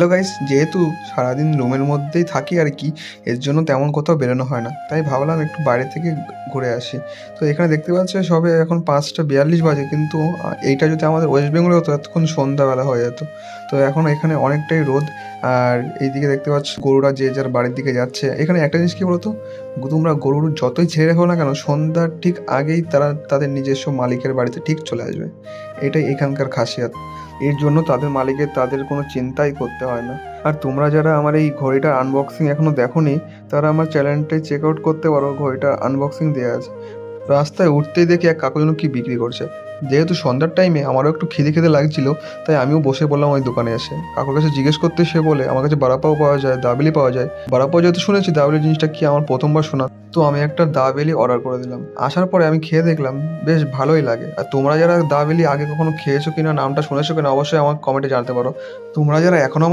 Hello guys, যেহেতু সারাদিন রুমের মধ্যেই থাকি আর কি, এর জন্য তেমন কোথাও বেরোনো হয় না। তাই ভাবলাম একটু বাইরে থেকে ঘুরে আসি। তো এখানে দেখতে পাচ্ছ সবে এখন ৫টা ৪২ বাজে, কিন্তু এইটা যদি আমাদের ওয়েস্ট বেঙ্গলে হতো এতক্ষণ সন্ধ্যাবেলা হয়ে যেত। তো এখন এখানে অনেকটাই রোদ। আর এইদিকে দেখতে পাচ্ছ গরুরা যে যার বাড়ির দিকে যাচ্ছে। এখানে একটা জিনিস কী বলতো, তোমরা গরুর যতই ছেড়ে রাখো না কেন, সন্ধ্যার ঠিক আগেই তারা তাদের নিজস্ব মালিকের বাড়িতে ঠিক চলে আসবে। এটাই এখানকার খাসিয়াত। এর জন্য তাদের মালিকের তাদের কোনো চিন্তাই করতে হয় না। আর তোমরা যারা আমার এই ঘড়িটার আনবক্সিং এখনও দেখোনি, তারা আমার চ্যানেলটায় চেক আউট করতে পারো, ঘড়িটার আনবক্সিং দেওয়া আছে। রাস্তায় উঠতেই দেখি এক কাকু যেন কি বিক্রি করছে। যেহেতু সন্ধ্যার টাইমে আমারও একটু খিদে লাগছিল, তাই আমিও বসে পড়লাম ওই দোকানে এসে। কাকুর কাছে জিজ্ঞেস করতে সে বলে আমার কাছে বড়াপাও পাওয়া যায়, দাবেলি পাওয়া যায়। বড়াপাও যেহেতু শুনেছি, দাবেলি জিনিসটা কি আমার প্রথমবার শোনা। তো আমি একটা দাবেলি অর্ডার করে দিলাম। আসার পরে আমি খেয়ে দেখলাম বেশ ভালোই লাগে। আর তোমরা যারা দাবেলি আগে কখনো খেয়েছো কিনা, নামটা শুনেছো কিনা, অবশ্যই আমার কমেন্টে জানাতে পারো। তোমরা যারা এখনও আমার